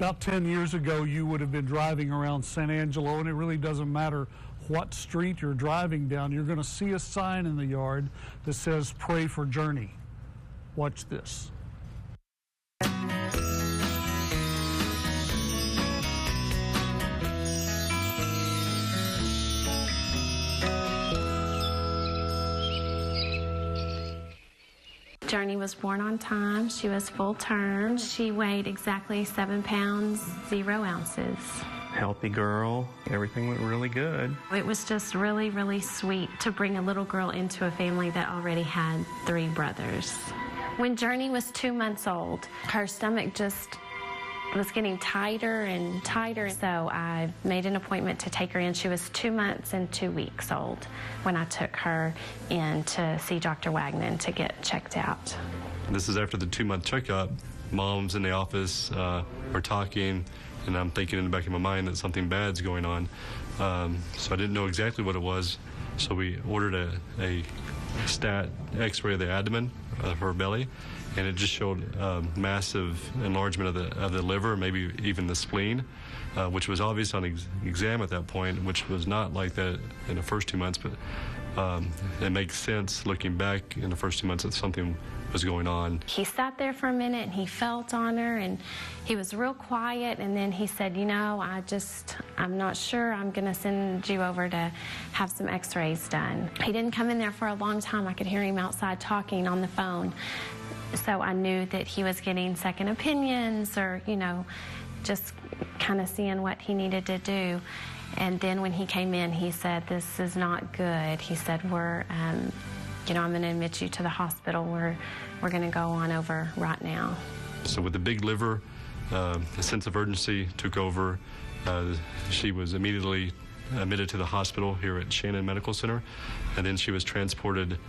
About 10 years ago, you would have been driving around San Angelo, and it really doesn't matter what street you're driving down. You're going to see a sign in the yard that says, "Pray for Journey." Watch this. Journey was born on time. She was full term. She weighed exactly 7 pounds, 0 ounces. Healthy girl. Everything went really good. It was just really, really sweet to bring a little girl into a family that already had 3 brothers. When Journey was 2 months old, her stomach just was getting tighter and tighter. So I made an appointment to take her in. She was 2 months and 2 weeks old when I took her in to see Dr. Wagner to get checked out. This is after the 2-month checkup. Mom's in the office, we're talking, and I'm thinking in the back of my mind that something bad's going on. So I didn't know exactly what it was. So we ordered a stat x-ray of the abdomen of her belly, and it just showed massive enlargement of the liver, maybe even the spleen, which was obvious on exam at that point, which was not like that in the first 2 months, but it makes sense looking back in the first 2 months that something was going on. He sat there for a minute and he felt on her, and he was real quiet, and then he said, "You know, I'm not sure. I'm going to send you over to have some x-rays done." He didn't come in there for a long time. I could hear him outside talking on the phone. So I knew that he was getting second opinions, or, you know, just kind of seeing what he needed to do. And then when he came in, he said, "This is not good." He said, you know, "I'm going to admit you to the hospital. We're going to go on over right now." So with the big liver, a sense of urgency took over. She was immediately admitted to the hospital here at Shannon Medical Center, and then she was transported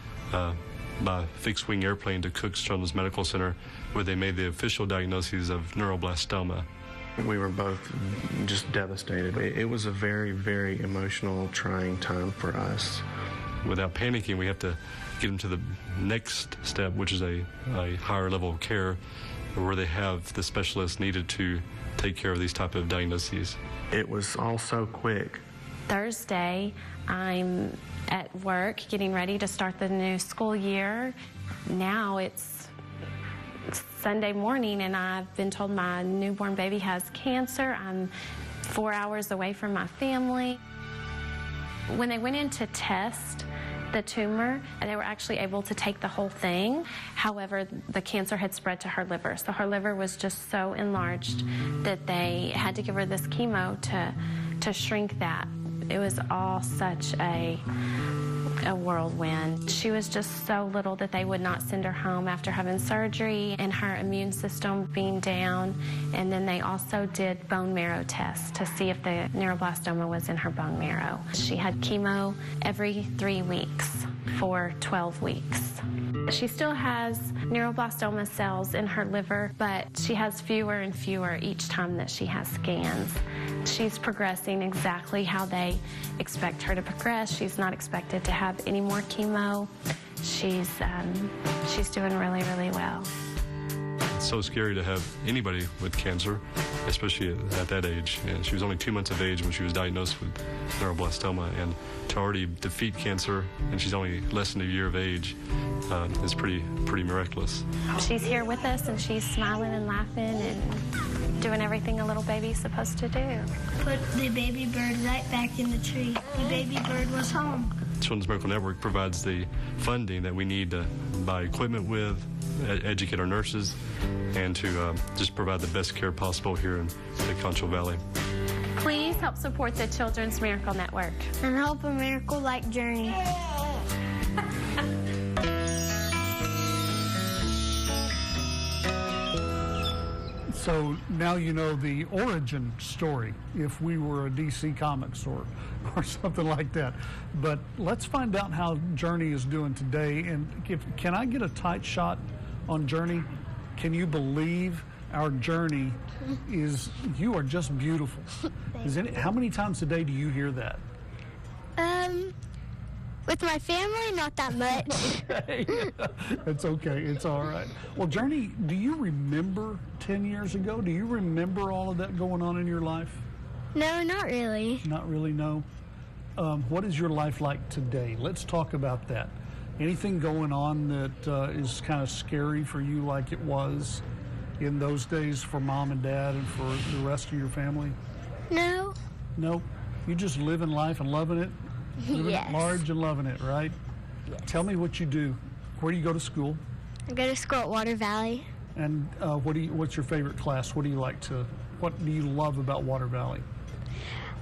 by fixed-wing airplane to Cook's Children's Medical Center, where they made the official diagnosis of neuroblastoma. We were both just devastated. It was a very, very emotional, trying time for us. Without panicking, we have to get them to the next step, which is a higher level of care, where they have the specialists needed to take care of these type of diagnoses. It was all so quick. Thursday, I'm at work getting ready to start the new school year. Now it's Sunday morning, and I've been told my newborn baby has cancer. I'm 4 hours away from my family. When they went in to test the tumor, they were actually able to take the whole thing. However, the cancer had spread to her liver, so her liver was just so enlarged that they had to give her this chemo to shrink that. It was all such a whirlwind. She was just so little that they would not send her home after having surgery and her immune system being down. And then they also did bone marrow tests to see if the neuroblastoma was in her bone marrow. She had chemo every 3 weeks for 12 weeks. She still has neuroblastoma cells in her liver, but she has fewer and fewer each time that she has scans. She's progressing exactly how they expect her to progress. She's not expected to have any more chemo. She's doing really, really well. It's so scary to have anybody with cancer, especially at that age. And she was only 2 months of age when she was diagnosed with neuroblastoma, and to already defeat cancer, and she's only less than a year of age, is pretty miraculous. She's here with us, and she's smiling and laughing and doing everything a little baby's supposed to do. Put the baby bird right back in the tree. The baby bird was home. Children's Medical Network provides the funding that we need to buy equipment with, educate our nurses, and to just provide the best care possible here in the Concho Valley. Please help support the Children's Miracle Network. And help a miracle like Journey. So now you know the origin story, if we were a DC Comics or something like that. But let's find out how Journey is doing today. And can I get a tight shot on Journey? Can you believe our Journey is, you are just beautiful. How many times a day do you hear that? With my family, not that much. Okay. It's okay. It's all right. Well, Journey, do you remember 10 years ago? Do you remember all of that going on in your life? No, not really. Not really, no. What is your life like today? Let's talk about that. Anything going on that is kind of scary for you like it was in those days for mom and dad and for the rest of your family? No. No? You just living life and loving it? Living Yes. it large and loving it, right? Yes. Tell me what you do. Where do you go to school? I go to school at Water Valley. And what's your favorite class? What do you love about Water Valley?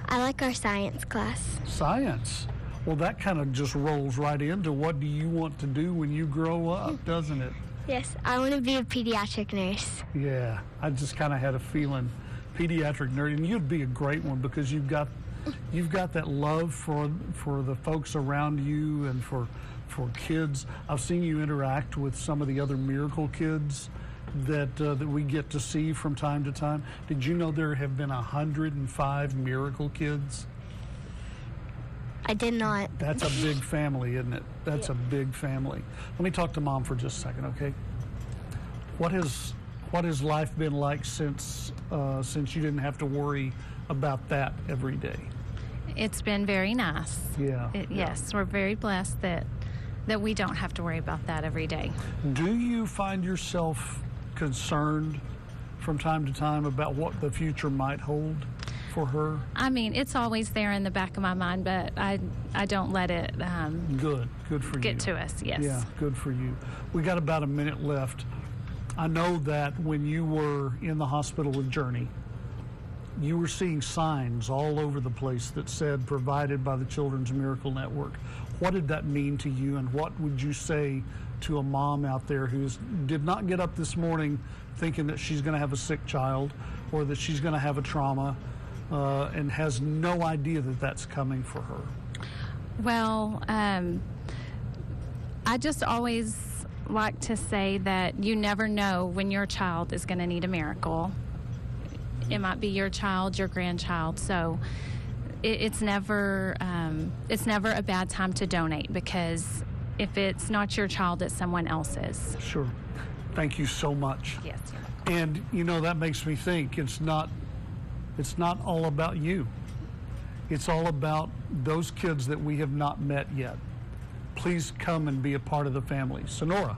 I like our science class. Science. Well, that kind of just rolls right into what do you want to do when you grow up, doesn't it? Yes, I want to be a pediatric nurse. Yeah, I just kind of had a feeling, pediatric nurse, and you'd be a great one because you've got that love for the folks around you and for kids. I've seen you interact with some of the other Miracle kids that we get to see from time to time. Did you know there have been 105 Miracle kids? I did not. That's a big family, isn't it? That's a big family. Let me talk to Mom for just a second, okay? What has life been like since you didn't have to worry about that every day? It's been very nice. Yeah. Yes, we're very blessed that we don't have to worry about that every day. Do you find yourself concerned from time to time about what the future might hold for her? I mean, it's always there in the back of my mind, but I don't let it Good for you. get to us, yes. Yeah, good for you. We got about a minute left. I know that when you were in the hospital with Journey, you were seeing signs all over the place that said provided by the Children's Miracle Network. What did that mean to you, and what would you say to a mom out there who did not get up this morning thinking that she's going to have a sick child or that she's going to have a trauma and has no idea that that's coming for her? Well, I just always like to say that you never know when your child is going to need a miracle. It might be your child, your grandchild, so it's never a bad time to donate, because if it's not your child, it's someone else's. Sure. Thank you so much. Yes. And that makes me think it's not all about you. It's all about those kids that we have not met yet. Please come and be a part of the family. Sonora.